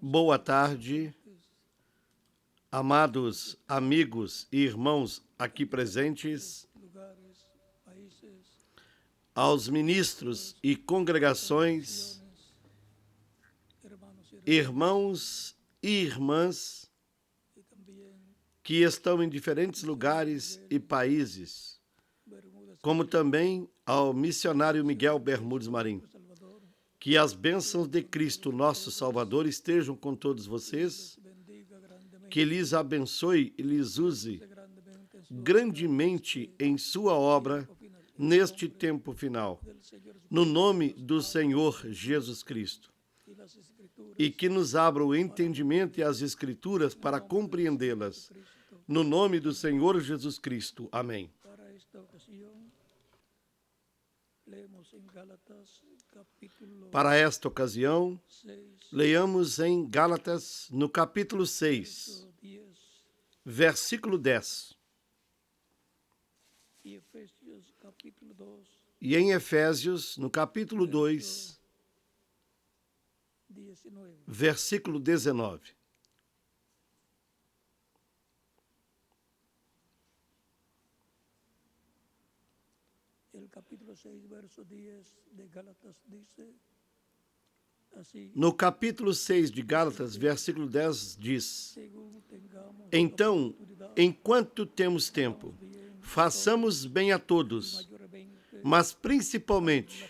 Boa tarde, amados amigos e irmãos aqui presentes, aos ministros e congregações, irmãos e irmãs que estão em diferentes lugares e países, como também ao missionário Miguel Bermudes Marim. Que as bênçãos de Cristo, nosso Salvador, estejam com todos vocês, que lhes abençoe e lhes use grandemente em sua obra neste tempo final, no nome do Senhor Jesus Cristo, e que nos abra o entendimento e as Escrituras para compreendê-las, no nome do Senhor Jesus Cristo. Amém. Para esta ocasião, leiamos em Gálatas, no capítulo 6, versículo 10. E em Efésios, no capítulo 2, versículo 19. No capítulo 6 de Gálatas, versículo 10 diz: Então, enquanto temos tempo, façamos bem a todos, mas principalmente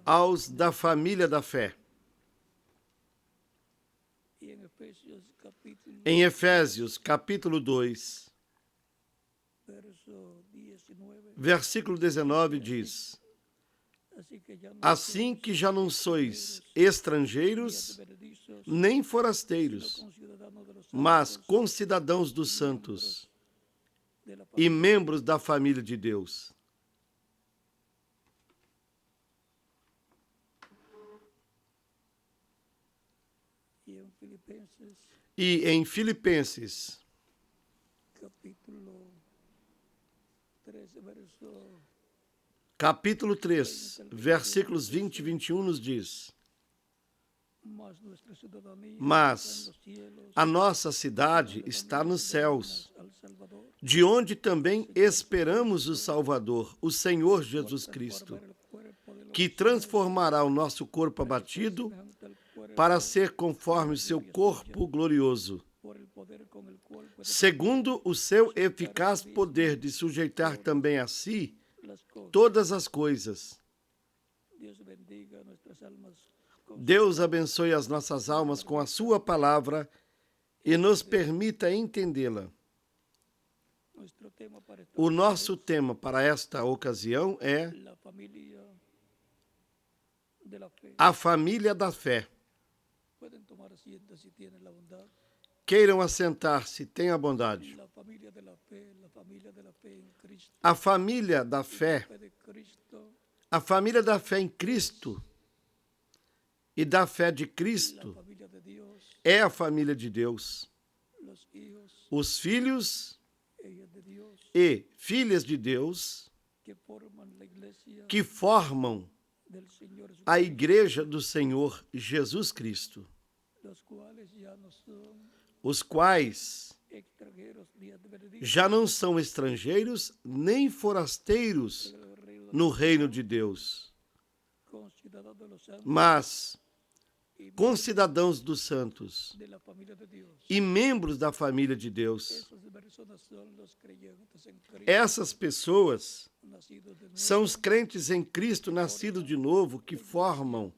aos da família da fé. Em Efésios, capítulo 2, versículo 19 diz: Assim que já não sois estrangeiros, nem forasteiros, mas concidadãos dos santos e membros da família de Deus. E em Filipenses, capítulo 3, versículos 20 e 21 nos diz: Mas a nossa cidade está nos céus, de onde também esperamos o Salvador, o Senhor Jesus Cristo, que transformará o nosso corpo abatido para ser conforme o seu corpo glorioso, segundo o seu eficaz poder de sujeitar também a si todas as coisas. Deus abençoe as nossas almas com a sua palavra e nos permita entendê-la. O nosso tema para esta ocasião é a família da fé. Queiram assentar-se, tenham a bondade. A família da fé em Cristo e da fé de Cristo é a família de Deus. Os filhos e filhas de Deus que formam a igreja do Senhor Jesus Cristo, os quais já não são estrangeiros nem forasteiros no reino de Deus, mas concidadãos dos santos e membros da família de Deus. Essas pessoas são os crentes em Cristo nascidos de novo que formam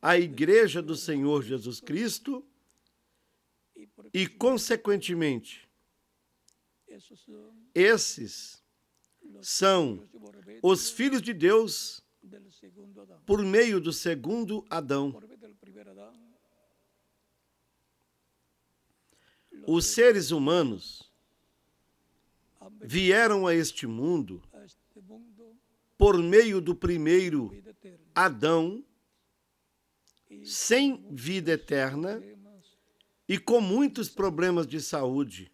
a igreja do Senhor Jesus Cristo e, consequentemente, esses são os filhos de Deus por meio do segundo Adão. Os seres humanos vieram a este mundo por meio do primeiro Adão, sem vida eterna e com muitos problemas de saúde.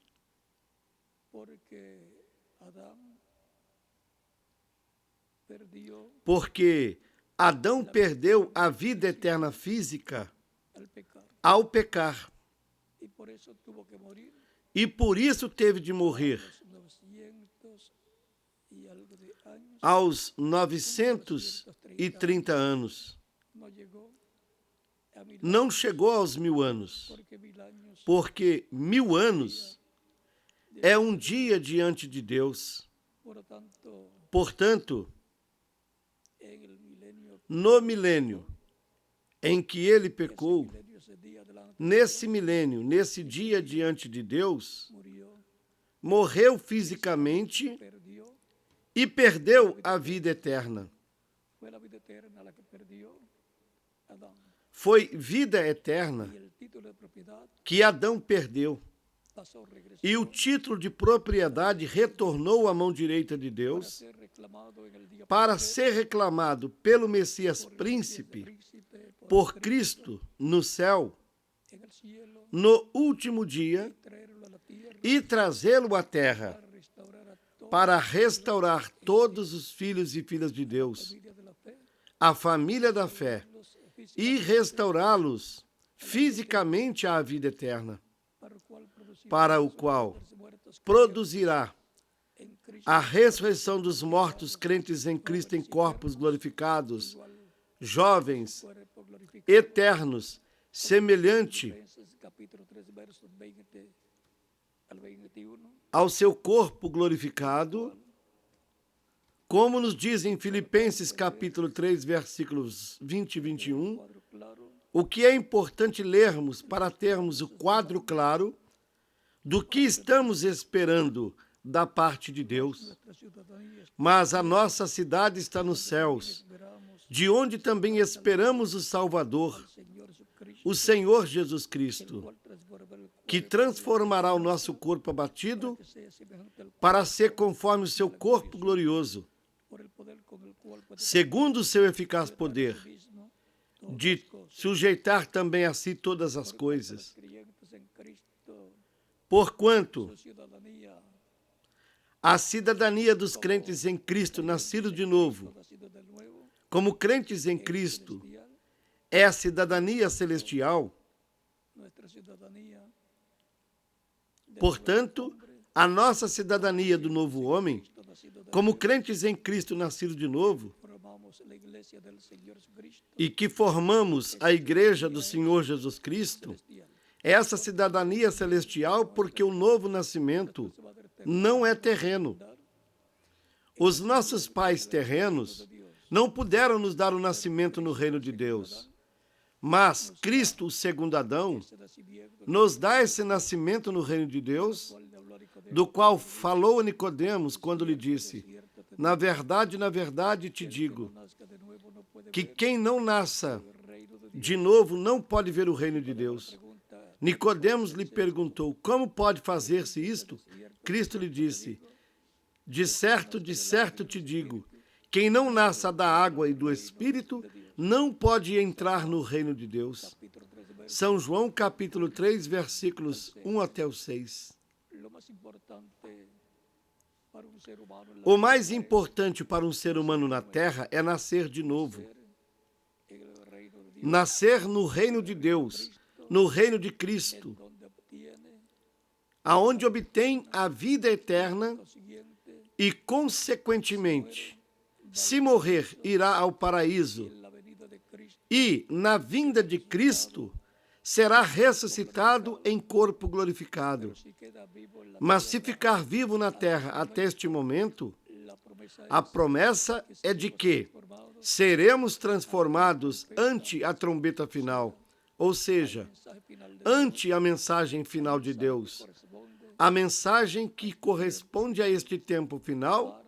Porque Adão perdeu a vida eterna física ao pecar. E por isso teve de morrer aos 930 anos. Não chegou aos 1000 anos, porque 1000 anos é um dia diante de Deus. Portanto, no milênio em que ele pecou, nesse milênio, nesse dia diante de Deus, morreu fisicamente e perdeu a vida eterna. Foi vida eterna que Adão perdeu. E o título de propriedade retornou à mão direita de Deus para ser reclamado pelo Messias Príncipe, por Cristo, no céu, no último dia, e trazê-lo à terra para restaurar todos os filhos e filhas de Deus, a família da fé, e restaurá-los fisicamente à vida eterna, para o qual produzirá a ressurreição dos mortos crentes em Cristo em corpos glorificados, jovens, eternos, semelhante ao seu corpo glorificado, como nos diz em Filipenses capítulo 3, versículos 20 e 21, o que é importante lermos para termos o quadro claro do que estamos esperando da parte de Deus. Mas a nossa cidade está nos céus, de onde também esperamos o Salvador, o Senhor Jesus Cristo, que transformará o nosso corpo abatido para ser conforme o seu corpo glorioso, segundo o seu eficaz poder, de sujeitar também a si todas as coisas. Porquanto a cidadania dos crentes em Cristo, nascidos de novo, como crentes em Cristo, é a cidadania celestial. Portanto, a nossa cidadania do novo homem, como crentes em Cristo nascidos de novo, e que formamos a igreja do Senhor Jesus Cristo, essa cidadania celestial, porque o novo nascimento não é terreno. Os nossos pais terrenos não puderam nos dar o nascimento no reino de Deus. Mas Cristo, o segundo Adão, nos dá esse nascimento no reino de Deus, do qual falou a Nicodemos quando lhe disse: na verdade, te digo, que quem não nasça de novo não pode ver o reino de Deus. Nicodemos lhe perguntou: como pode fazer-se isto? Cristo lhe disse: de certo te digo, quem não nasça da água e do Espírito não pode entrar no reino de Deus. São João capítulo 3, versículos 1 até o 6. O mais importante para um ser humano na Terra é nascer de novo. Nascer no reino de Deus, no reino de Cristo, aonde obtém a vida eterna e, consequentemente, se morrer, irá ao paraíso. E, na vinda de Cristo, será ressuscitado em corpo glorificado. Mas se ficar vivo na terra até este momento, a promessa é de que seremos transformados ante a trombeta final, ou seja, ante a mensagem final de Deus, a mensagem que corresponde a este tempo final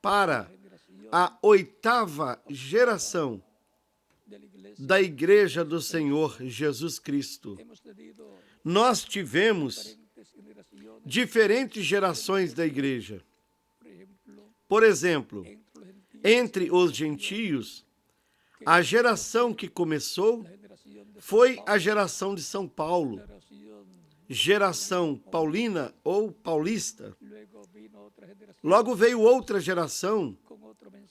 para a 8ª geração da Igreja do Senhor Jesus Cristo. Nós tivemos diferentes gerações da Igreja. Por exemplo, entre os gentios, a geração que começou foi a geração de São Paulo, geração paulina ou paulista. Logo veio outra geração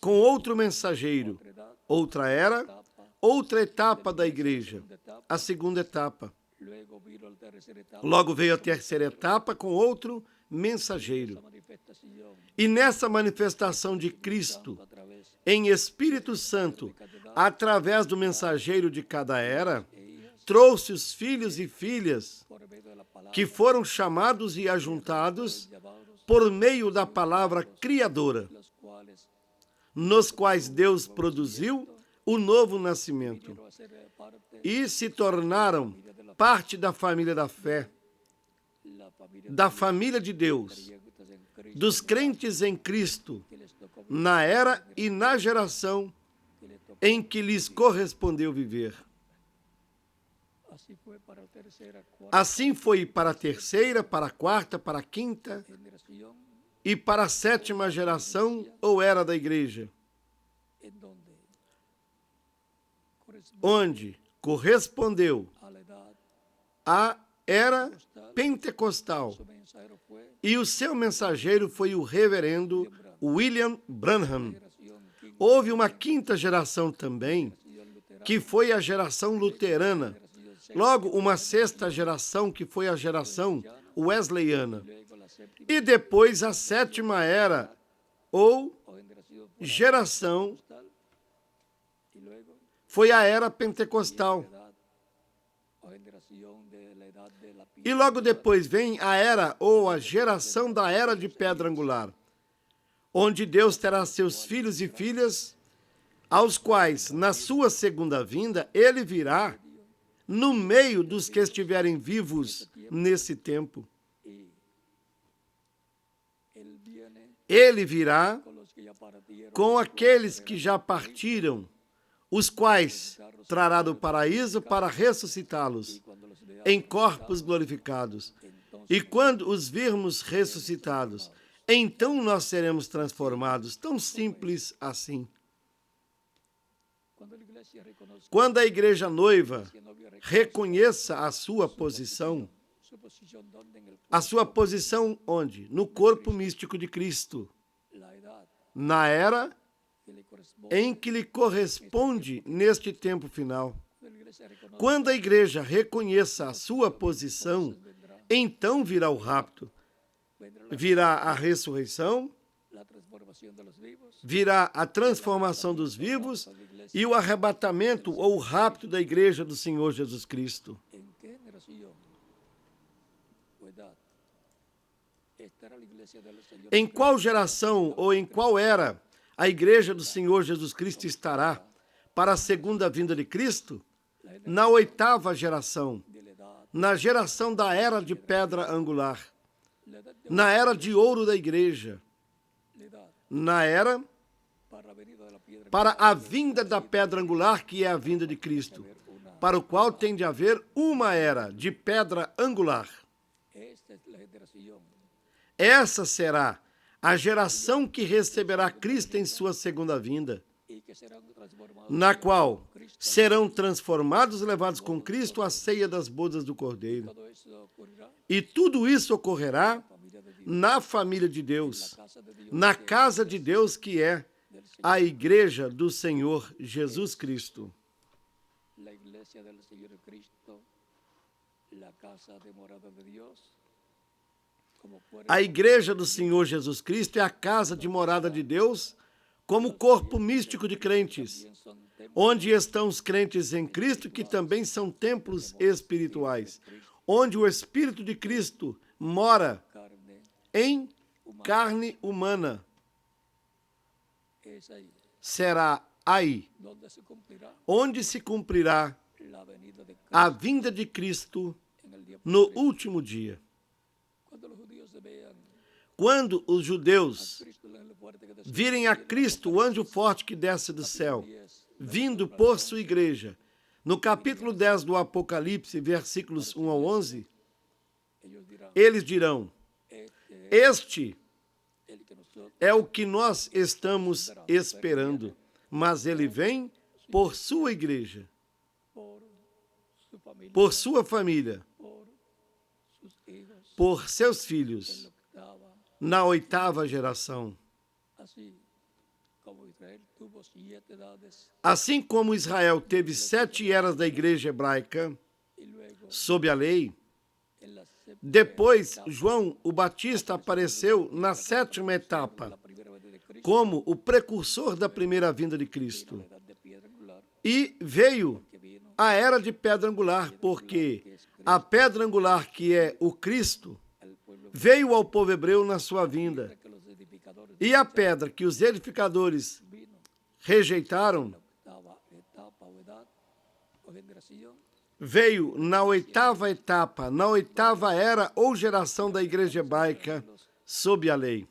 com outro mensageiro, outra era, outra etapa da igreja, a segunda etapa. Logo veio a terceira etapa com outro mensageiro. E nessa manifestação de Cristo, em Espírito Santo, através do mensageiro de cada era, trouxe os filhos e filhas que foram chamados e ajuntados por meio da palavra criadora, nos quais Deus produziu o novo nascimento e se tornaram parte da família da fé, da família de Deus, dos crentes em Cristo, na era e na geração em que lhes correspondeu viver. Assim foi para a terceira, para a quarta, para a quinta e para a sétima geração ou era da igreja, onde correspondeu a era pentecostal. E o seu mensageiro foi o reverendo William Branham. Houve uma quinta geração também, que foi a geração luterana. Logo, uma sexta geração, que foi a geração wesleyana. E depois a sétima era, ou geração, foi a era pentecostal. E logo depois vem a era, ou a geração da era de pedra angular, onde Deus terá seus filhos e filhas, aos quais, na sua segunda vinda, ele virá no meio dos que estiverem vivos nesse tempo. Ele virá com aqueles que já partiram, os quais trará do paraíso para ressuscitá-los em corpos glorificados. E quando os virmos ressuscitados, então nós seremos transformados. Tão simples assim. Quando a igreja noiva reconheça a sua posição onde? No corpo místico de Cristo, na era em que lhe corresponde neste tempo final. Quando a igreja reconheça a sua posição, então virá o rapto, virá a ressurreição, virá a transformação dos vivos e o arrebatamento ou o rapto da igreja do Senhor Jesus Cristo. Em qual geração ou em qual era a igreja do Senhor Jesus Cristo estará para a segunda vinda de Cristo? Na oitava geração, na geração da era de pedra angular, na era de ouro da igreja, na era para a vinda da pedra angular, que é a vinda de Cristo, para o qual tem de haver uma era de pedra angular. Essa será a geração que receberá Cristo em sua segunda vinda, na qual serão transformados e levados com Cristo à ceia das bodas do Cordeiro. E tudo isso ocorrerá na família de Deus, na casa de Deus, que é a igreja do Senhor Jesus Cristo. A igreja do Senhor Jesus Cristo é a casa de morada de Deus, como corpo místico de crentes, onde estão os crentes em Cristo, que também são templos espirituais, onde o Espírito de Cristo mora em carne humana. Será aí onde se cumprirá a vinda de Cristo no último dia. Quando os judeus virem a Cristo, o anjo forte que desce do céu, vindo por sua igreja, no capítulo 10 do Apocalipse, versículos 1 ao 11, eles dirão: este é o que nós estamos esperando, mas ele vem por sua igreja, por sua família, por seus filhos, na oitava geração. Assim como Israel teve 7 eras da igreja hebraica sob a lei, depois João o Batista apareceu na 7ª etapa, como o precursor da primeira vinda de Cristo. E veio a era de pedra angular, porque a pedra angular, que é o Cristo, veio ao povo hebreu na sua vinda. E a pedra que os edificadores rejeitaram veio na 8ª etapa, na 8ª era ou geração da igreja hebraica sob a lei.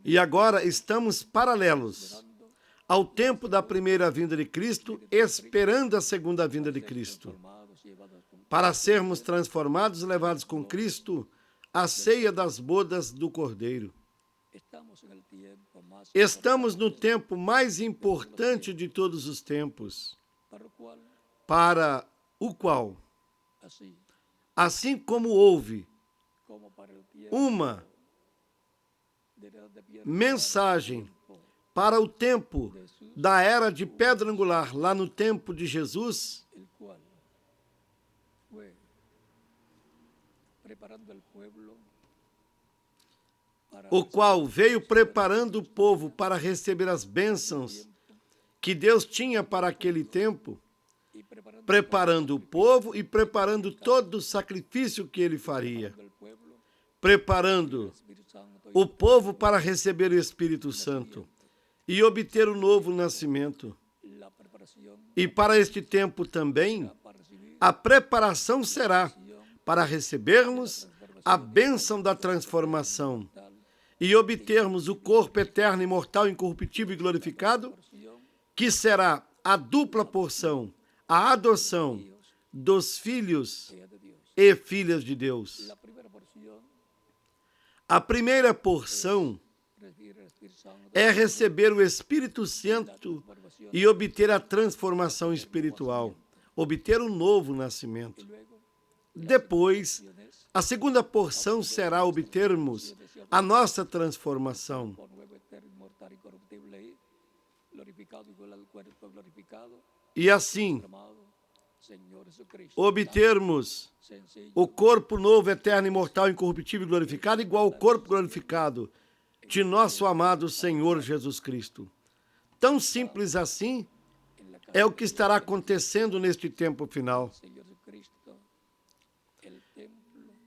E agora estamos paralelos ao tempo da primeira vinda de Cristo, esperando a segunda vinda de Cristo, para sermos transformados e levados com Cristo à ceia das bodas do Cordeiro. Estamos no tempo mais importante de todos os tempos, para o qual, assim como houve uma mensagem para o tempo da era de pedra angular, lá no tempo de Jesus, o qual veio preparando o povo para receber as bênçãos que Deus tinha para aquele tempo, preparando o povo e preparando todo o sacrifício que ele faria, preparando o povo para receber o Espírito Santo e obter o novo nascimento. E para este tempo também, a preparação será para recebermos a bênção da transformação e obtermos o corpo eterno, imortal, incorruptível e glorificado, que será a dupla porção, a adoção dos filhos e filhas de Deus. A primeira porção é receber o Espírito Santo e obter a transformação espiritual, obter um novo nascimento. Depois, a segunda porção será obtermos a nossa transformação. E assim, obtermos o corpo novo, eterno, imortal, incorruptível e glorificado, igual ao corpo glorificado de nosso amado Senhor Jesus Cristo. Tão simples assim é o que estará acontecendo neste tempo final,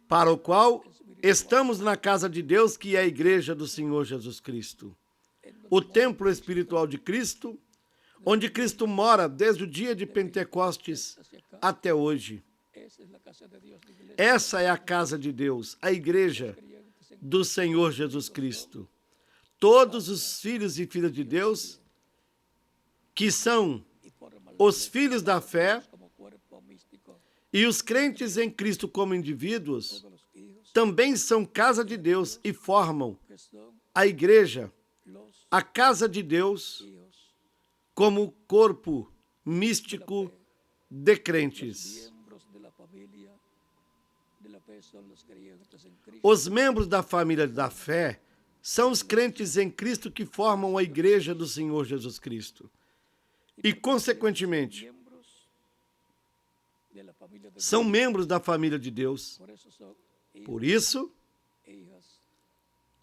para o qual estamos na casa de Deus, que é a igreja do Senhor Jesus Cristo, o templo espiritual de Cristo, onde Cristo mora desde o dia de Pentecostes até hoje. Essa é a casa de Deus, a igreja do Senhor Jesus Cristo. Todos os filhos e filhas de Deus, que são os filhos da fé, e os crentes em Cristo como indivíduos, também são casa de Deus e formam a igreja, a casa de Deus, como corpo místico de crentes. Os membros da família da fé são os crentes em Cristo que formam a igreja do Senhor Jesus Cristo. E, consequentemente, são membros da família de Deus. Por isso,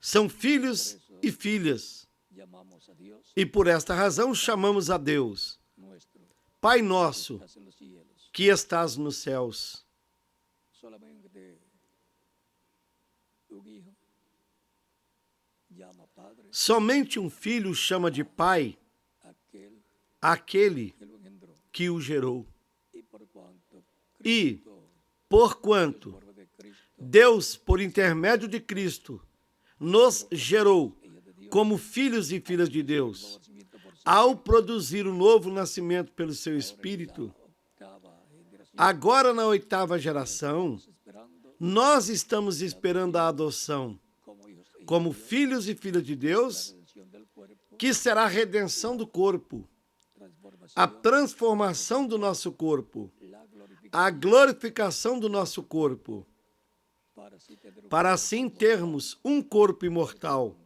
são filhos e filhas. E por esta razão chamamos a Deus, Pai nosso, que estás nos céus. Somente um filho chama de pai aquele que o gerou. E, porquanto Deus, por intermédio de Cristo, nos gerou como filhos e filhas de Deus, ao produzir o novo nascimento pelo seu Espírito, agora na 8ª geração, nós estamos esperando a adoção como filhos e filhas de Deus, que será a redenção do corpo, a transformação do nosso corpo, a glorificação do nosso corpo, para assim termos um corpo imortal,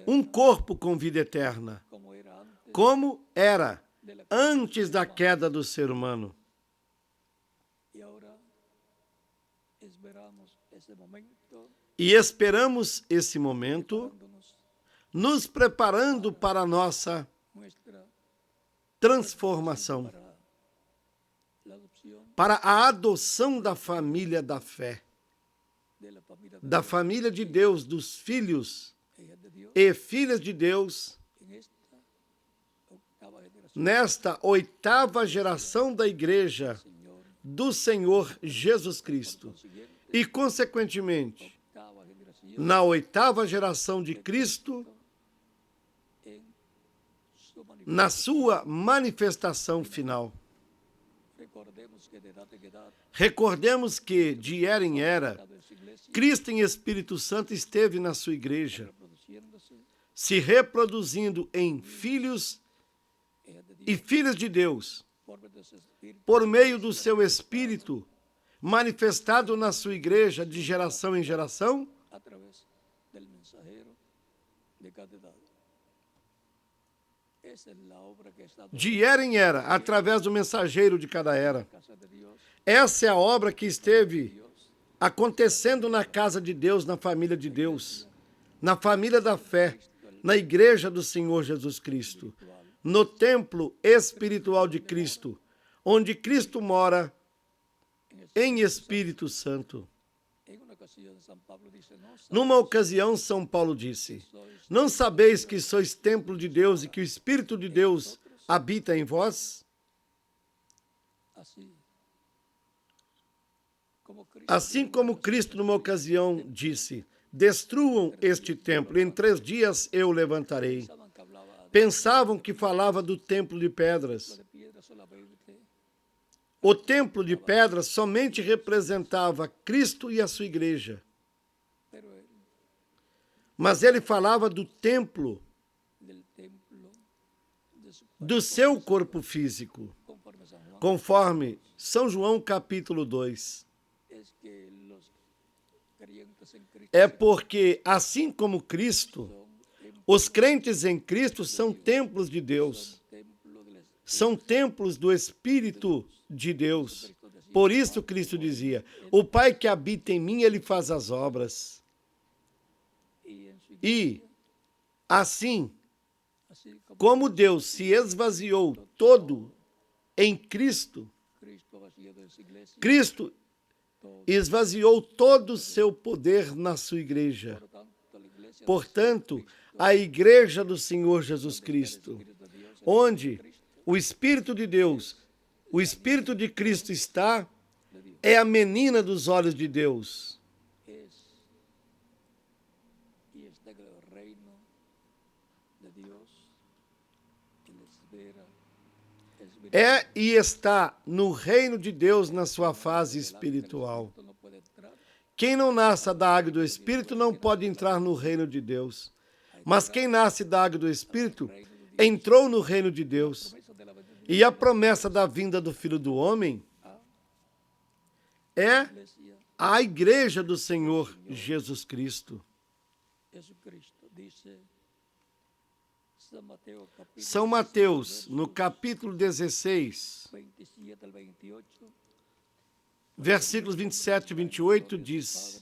um corpo com vida eterna, como era antes da queda do ser humano. E esperamos esse momento, nos preparando para a nossa transformação, para a adoção da família da fé, da família de Deus, dos filhos e filhas de Deus, nesta 8ª geração da Igreja do Senhor Jesus Cristo e, consequentemente, na 8ª geração de Cristo, na sua manifestação final. Recordemos que, de era em era, Cristo em Espírito Santo esteve na sua igreja, se reproduzindo em filhos e filhas de Deus, por meio do seu Espírito, manifestado na sua igreja de geração em geração, de era em era, através do mensageiro de cada era. Essa é a obra que esteve acontecendo na casa de Deus, na família de Deus, na família da fé, na igreja do Senhor Jesus Cristo, no templo espiritual de Cristo, onde Cristo mora em Espírito Santo. Numa ocasião, São Paulo disse: não sabeis que sois templo de Deus e que o Espírito de Deus habita em vós? Assim como Cristo, numa ocasião, disse: destruam este templo, em 3 dias eu o levantarei. Pensavam que falava do templo de pedras. O templo de pedras somente representava Cristo e a sua igreja. Mas ele falava do templo do seu corpo físico, conforme São João capítulo 2. É porque, assim como Cristo, os crentes em Cristo são templos de Deus, são templos do Espírito de Deus. Por isso Cristo dizia: o Pai que habita em mim, ele faz as obras. E, assim, como Deus se esvaziou todo em Cristo, Cristo esvaziou todo o seu poder na sua igreja. Portanto, a igreja do Senhor Jesus Cristo, onde o Espírito de Deus, o Espírito de Cristo está, é a menina dos olhos de Deus. É e está no reino de Deus na sua fase espiritual. Quem não nasce da água do Espírito não pode entrar no reino de Deus. Mas quem nasce da água do Espírito entrou no reino de Deus. E a promessa da vinda do Filho do Homem é a igreja do Senhor Jesus Cristo. São Mateus, no capítulo 16, versículos 27 e 28, diz: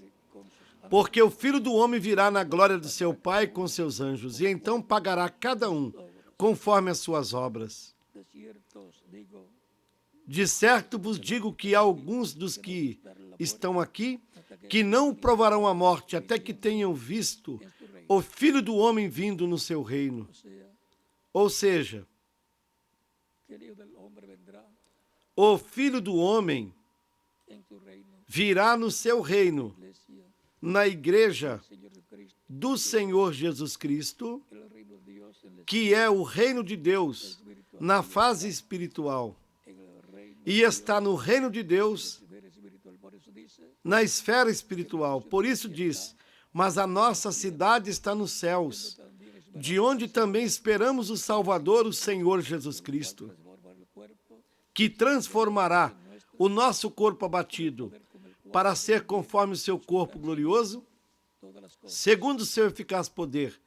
porque o Filho do Homem virá na glória do seu Pai com seus anjos, e então pagará cada um conforme as suas obras. De certo vos digo que há alguns dos que estão aqui que não provarão a morte até que tenham visto o Filho do Homem vindo no seu reino. Ou seja, o Filho do Homem virá no seu reino, na igreja do Senhor Jesus Cristo, que é o reino de Deus na fase espiritual, e está no reino de Deus na esfera espiritual. Por isso diz: mas a nossa cidade está nos céus, de onde também esperamos o Salvador, o Senhor Jesus Cristo, que transformará o nosso corpo abatido para ser conforme o seu corpo glorioso, segundo o seu eficaz poder,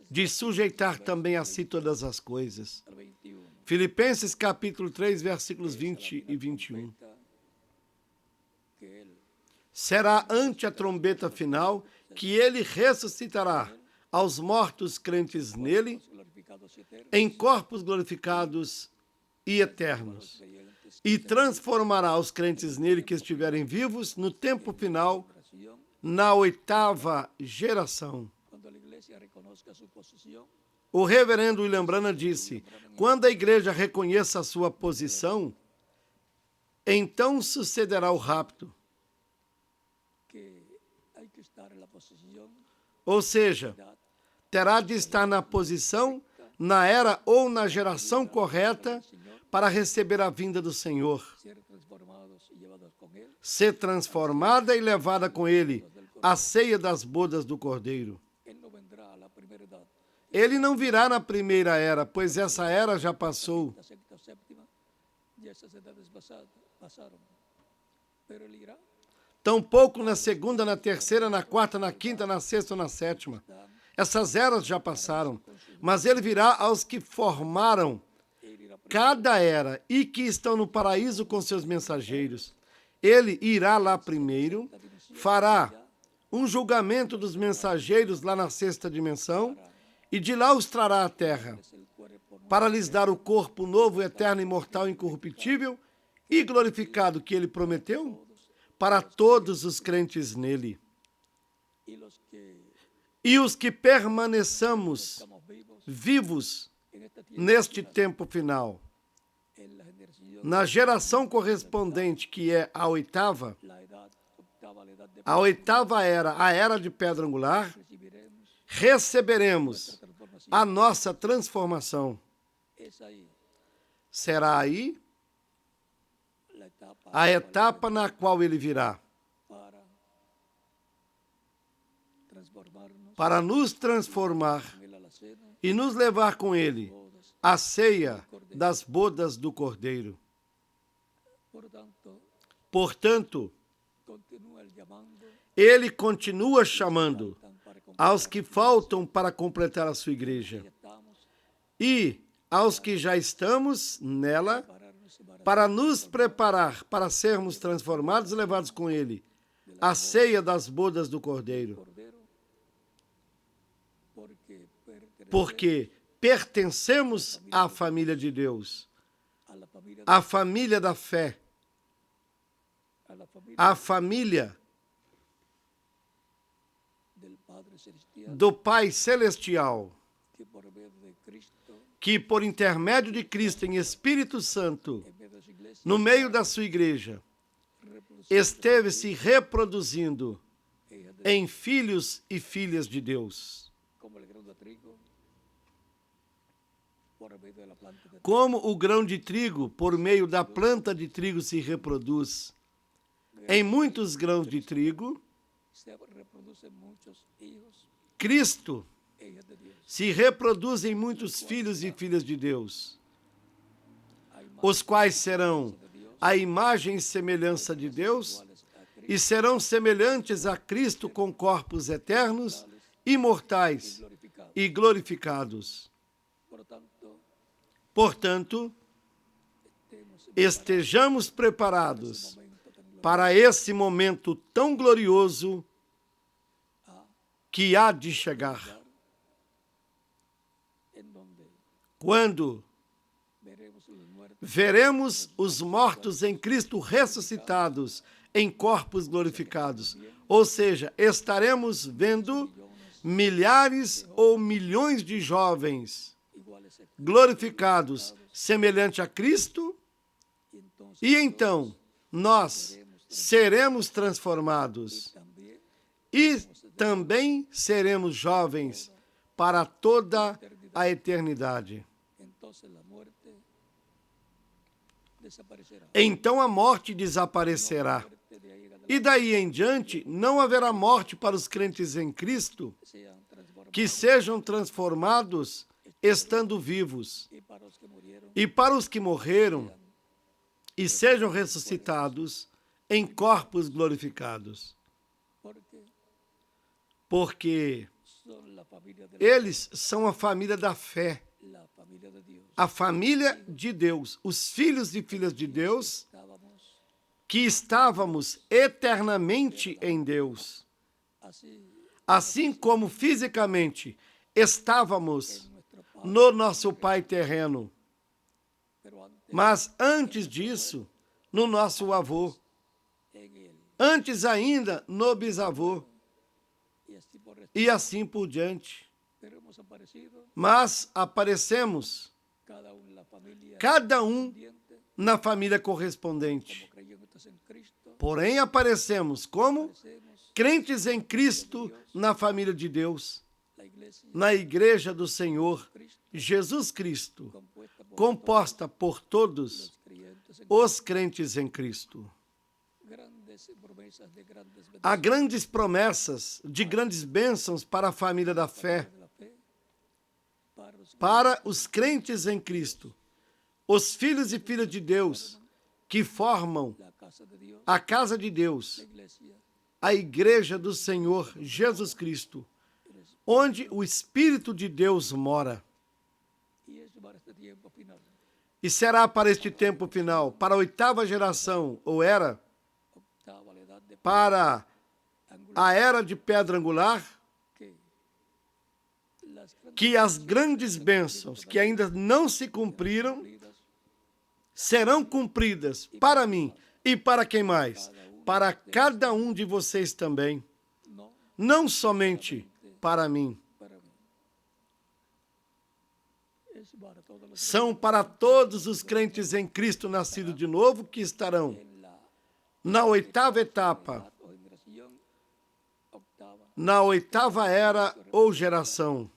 de sujeitar também a si todas as coisas. Filipenses capítulo 3, versículos 20 e 21. Será ante a trombeta final que ele ressuscitará aos mortos crentes nele, em corpos glorificados e eternos, e transformará os crentes nele que estiverem vivos no tempo final, na 8ª geração. O reverendo William Branham disse: quando a igreja reconheça a sua posição, então sucederá o rapto. Ou seja, terá de estar na posição, na era ou na geração correta para receber a vinda do Senhor, ser transformada e levada com ele à ceia das bodas do Cordeiro. Ele não virá na primeira era, pois essa era já passou. Tampouco na segunda, na terceira, na quarta, na quinta, na sexta ou na sétima. Essas eras já passaram, mas ele virá aos que formaram cada era e que estão no paraíso com seus mensageiros. Ele irá lá primeiro, fará um julgamento dos mensageiros lá na sexta dimensão e de lá os trará à terra, para lhes dar o corpo novo, eterno, imortal, incorruptível e glorificado que ele prometeu para todos os crentes nele. E os que permaneçamos vivos neste tempo final, na geração correspondente, que é a 8ª, a 8ª era, a era de pedra angular, receberemos a nossa transformação. Será aí a etapa na qual ele virá para nos transformar e nos levar com ele à ceia das bodas do Cordeiro. Portanto, ele continua chamando aos que faltam para completar a sua igreja e aos que já estamos nela para nos preparar para sermos transformados e levados com ele à ceia das bodas do Cordeiro. Porque pertencemos à família de Deus, à família da fé, à família do Pai Celestial, que por intermédio de Cristo em Espírito Santo, no meio da sua igreja, esteve se reproduzindo em filhos e filhas de Deus. Como o grão de trigo, por meio da planta de trigo, se reproduz em muitos grãos de trigo, Cristo se reproduz em muitos filhos e filhas de Deus, os quais serão a imagem e semelhança de Deus e serão semelhantes a Cristo com corpos eternos, imortais e glorificados. Portanto, estejamos preparados para esse momento tão glorioso que há de chegar, quando veremos os mortos em Cristo ressuscitados em corpos glorificados. Ou seja, estaremos vendo milhares ou milhões de jovens glorificados, semelhante a Cristo, e então nós seremos transformados e também seremos jovens para toda a eternidade. Então a morte desaparecerá. E daí em diante não haverá morte para os crentes em Cristo, que sejam transformados estando vivos. E para os que morreram e sejam ressuscitados em corpos glorificados. Porque Eles são a família da fé, a família de Deus, os filhos e filhas de Deus, que estávamos eternamente em Deus. Assim como fisicamente estávamos no nosso pai terreno, mas antes disso, no nosso avô, antes ainda no bisavô, e assim por diante. Mas aparecemos, cada um na família correspondente. Porém, aparecemos como crentes em Cristo na família de Deus, na igreja do Senhor Jesus Cristo, composta por todos os crentes em Cristo. Há grandes promessas de grandes bênçãos para a família da fé, para os crentes em Cristo, os filhos e filhas de Deus que formam a casa de Deus, a igreja do Senhor Jesus Cristo, onde o Espírito de Deus mora. E será para este tempo final, para a 8ª geração, ou era, para a era de pedra angular, que as grandes bênçãos que ainda não se cumpriram serão cumpridas para mim e para quem mais? Para cada um de vocês também, não somente para mim. São para todos os crentes em Cristo nascidos de novo que estarão na 8ª etapa, na 8ª era ou geração.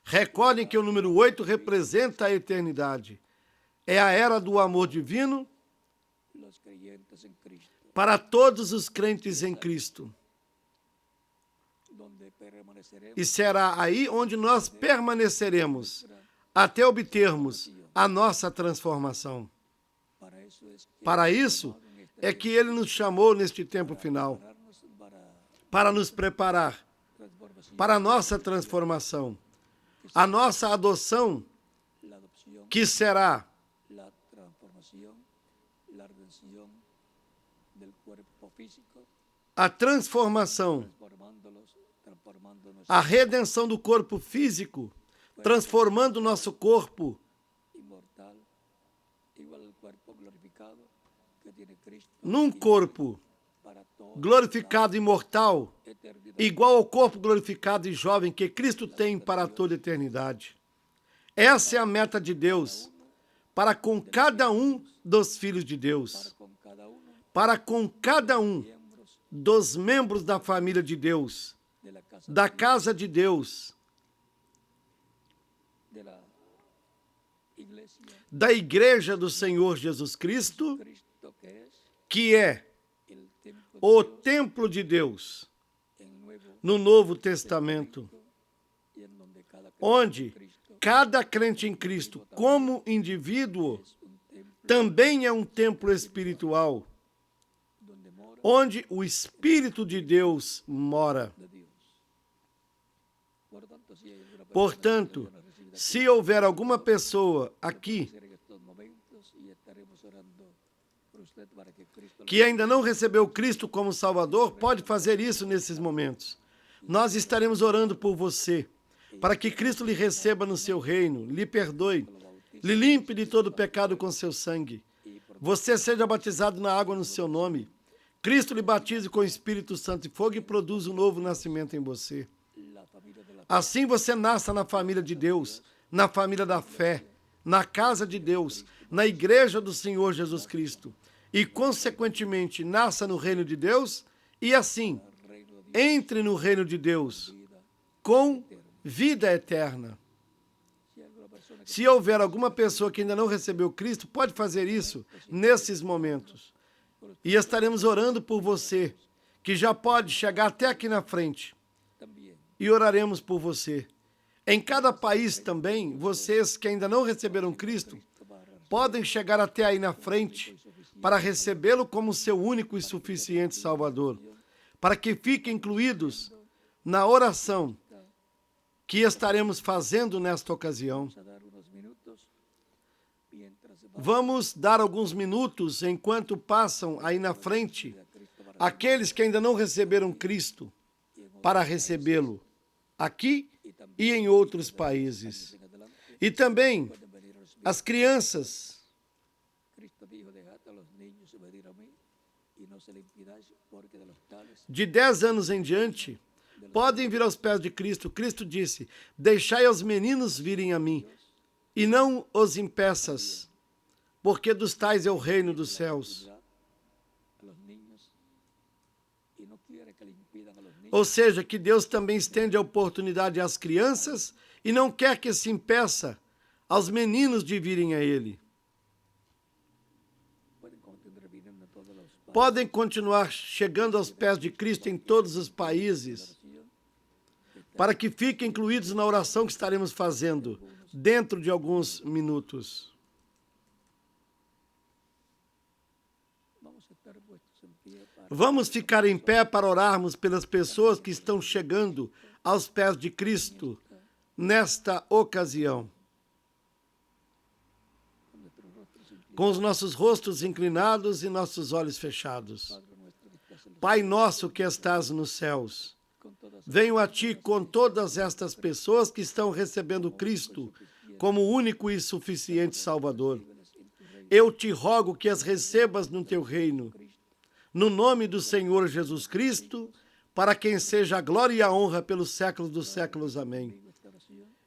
Recordem que o número 8 representa a eternidade. É a era do amor divino para todos os crentes em Cristo. E será aí onde nós permaneceremos até obtermos a nossa transformação. Para isso é que Ele nos chamou neste tempo final, para nos preparar para a nossa transformação, a nossa adoção, que será a transformação, a redenção do corpo físico, transformando o nosso corpo num corpo glorificado e imortal, igual ao corpo glorificado e jovem que Cristo tem para toda a eternidade. Essa é a meta de Deus para com cada um dos filhos de Deus, para com cada um dos membros da família de Deus, da casa de Deus, da igreja do Senhor Jesus Cristo, que é o templo de Deus no Novo Testamento, onde cada crente em Cristo, como indivíduo, também é um templo espiritual, onde o Espírito de Deus mora. Portanto, se houver alguma pessoa aqui que ainda não recebeu Cristo como Salvador, pode fazer isso nesses momentos. Nós estaremos orando por você, para que Cristo lhe receba no seu reino, lhe perdoe, lhe limpe de todo pecado com seu sangue. Você seja batizado na água no seu nome. Cristo lhe batize com o Espírito Santo e fogo e produza um novo nascimento em você. Assim você nasça na família de Deus, na família da fé, na casa de Deus, na igreja do Senhor Jesus Cristo. E, consequentemente, nasça no reino de Deus e, assim, entre no reino de Deus com vida eterna. Se houver alguma pessoa que ainda não recebeu Cristo, pode fazer isso nesses momentos. E estaremos orando por você, que já pode chegar até aqui na frente. E oraremos por você. Em cada país também, vocês que ainda não receberam Cristo, podem chegar até aí na frente para recebê-lo como seu único e suficiente Salvador. para que fiquem incluídos na oração que estaremos fazendo nesta ocasião. Vamos dar alguns minutos enquanto passam aí na frente aqueles que ainda não receberam Cristo para recebê-lo aqui e em outros países. E também as crianças de 10 anos em diante podem vir aos pés de Cristo. Cristo disse: deixai aos meninos virem a mim, e não os impeças, porque dos tais é o reino dos céus. Ou seja, que Deus também estende a oportunidade às crianças e não quer que se impeça aos meninos de virem a Ele. Podem continuar chegando aos pés de Cristo em todos os países, para que fiquem incluídos na oração que estaremos fazendo dentro de alguns minutos. Vamos ficar em pé para orarmos pelas pessoas que estão chegando aos pés de Cristo nesta ocasião. Com os nossos rostos inclinados e nossos olhos fechados. Pai nosso que estás nos céus, venho a Ti com todas estas pessoas que estão recebendo Cristo como único e suficiente Salvador. Eu te rogo que as recebas no Teu reino, no nome do Senhor Jesus Cristo, para quem seja a glória e a honra pelos séculos dos séculos. Amém.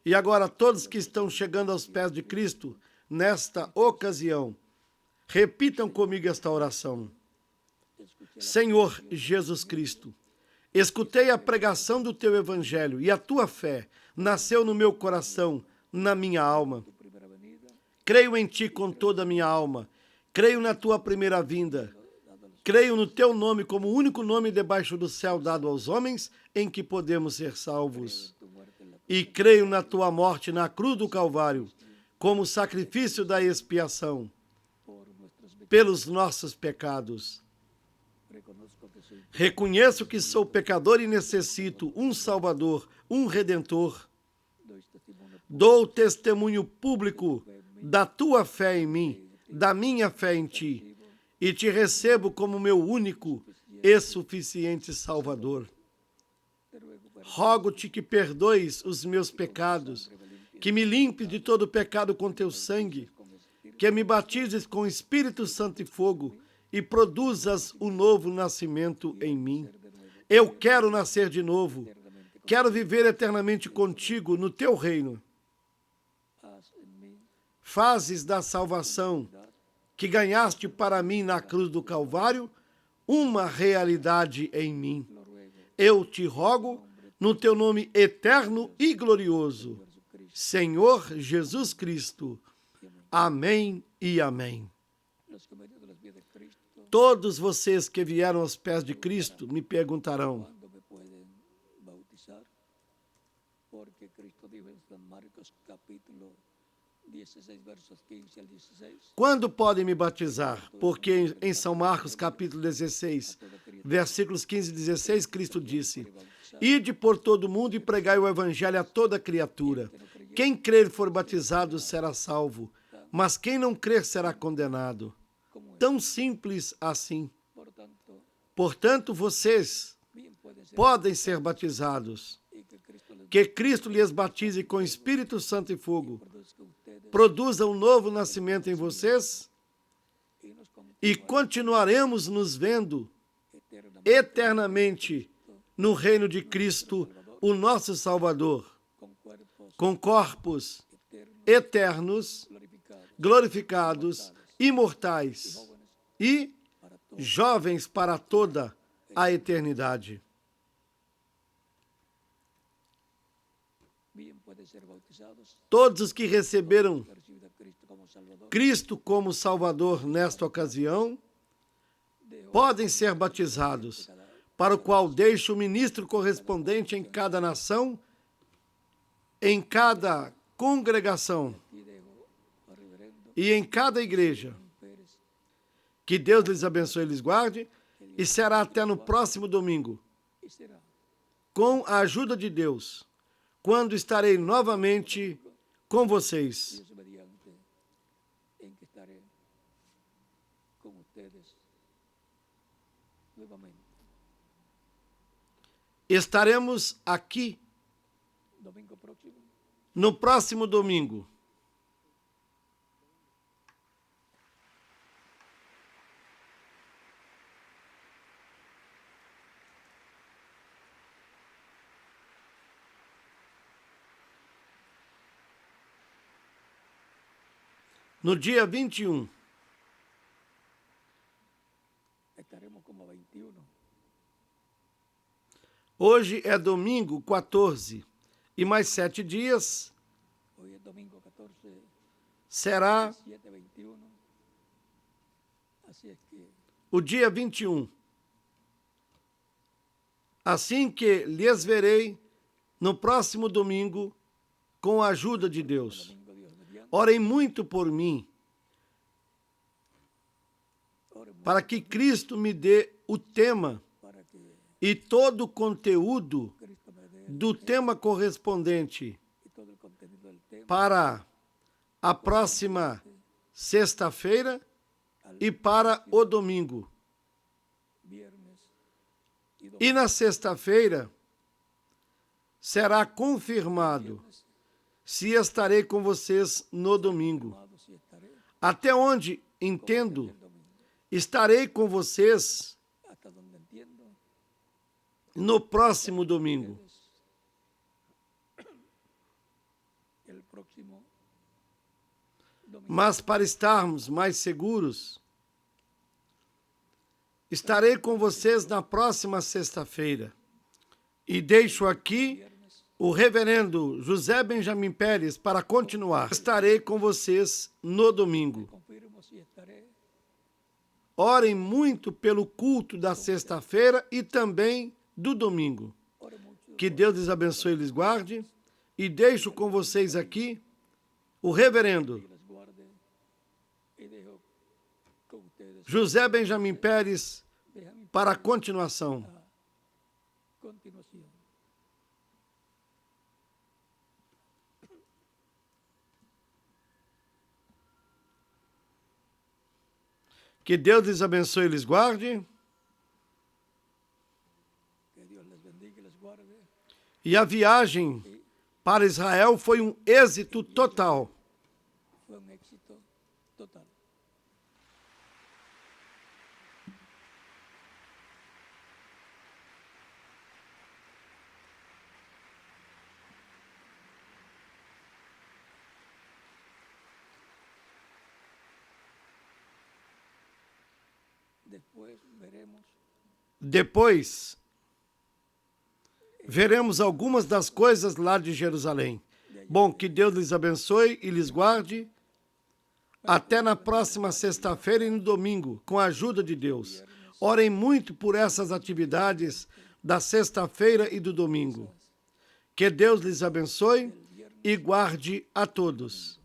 E agora, todos que estão chegando aos pés de Cristo, nesta ocasião, repitam comigo esta oração. Senhor Jesus Cristo, escutei a pregação do Teu Evangelho e a Tua fé nasceu no meu coração, na minha alma. Creio em Ti com toda a minha alma, creio na Tua primeira vinda. Creio no Teu nome como o único nome debaixo do céu dado aos homens em que podemos ser salvos. E creio na Tua morte na cruz do Calvário como sacrifício da expiação pelos nossos pecados. Reconheço que sou pecador e necessito um Salvador, um Redentor. Dou testemunho público da Tua fé em mim, da minha fé em Ti, e Te recebo como meu único e suficiente Salvador. Rogo-Te que perdoes os meus pecados, que me limpes de todo pecado com Teu sangue, que me batizes com Espírito Santo e fogo e produzas o novo nascimento em mim. Eu quero nascer de novo, quero viver eternamente contigo no Teu reino. Fazes da salvação que ganhaste para mim na cruz do Calvário uma realidade em mim. Eu te rogo no Teu nome eterno e glorioso, Senhor Jesus Cristo. Amém e amém. Todos vocês que vieram aos pés de Cristo me perguntarão: quando podem me batizar? Porque em São Marcos, capítulo 16, versículos 15 e 16, Cristo disse: ide por todo o mundo e pregai o evangelho a toda criatura. Quem crer e for batizado será salvo, mas quem não crer será condenado. Tão simples assim. Portanto, vocês podem ser batizados. Que Cristo lhes batize com Espírito Santo e fogo. Produza um novo nascimento em vocês e continuaremos nos vendo eternamente no reino de Cristo, o nosso Salvador, com corpos eternos, glorificados, imortais e jovens para toda a eternidade. Todos os que receberam Cristo como Salvador nesta ocasião podem ser batizados, para o qual deixo o ministro correspondente em cada nação, em cada congregação e em cada igreja. Que Deus lhes abençoe e lhes guarde, E será até no próximo domingo, com a ajuda de Deus, quando estarei novamente com vocês. Estaremos aqui no próximo domingo. No dia 21. Hoje é domingo 14 e mais 7 dias será o dia 21. Assim que lhes verei no próximo domingo com a ajuda de Deus. Orem muito por mim, para que Cristo me dê o tema e todo o conteúdo do tema correspondente para a próxima sexta-feira e para o domingo. E na sexta-feira será confirmado se estarei com vocês no domingo. Até onde entendo, estarei com vocês no próximo domingo. Mas para estarmos mais seguros, estarei com vocês na próxima sexta-feira. E deixo aqui o reverendo José Benjamin Pérez para continuar. Estarei com vocês no domingo. Orem muito pelo culto da sexta-feira e também do domingo. Que Deus lhes abençoe e lhes guarde. E deixo com vocês aqui o reverendo José Benjamin Pérez para a continuação. Que Deus lhes abençoe e lhes guarde. E a viagem para Israel foi um êxito total. Depois veremos algumas das coisas lá de Jerusalém. Bom, que Deus lhes abençoe e lhes guarde. Até na próxima sexta-feira e no domingo, com a ajuda de Deus. Orem muito por essas atividades da sexta-feira e do domingo. Que Deus lhes abençoe e guarde a todos.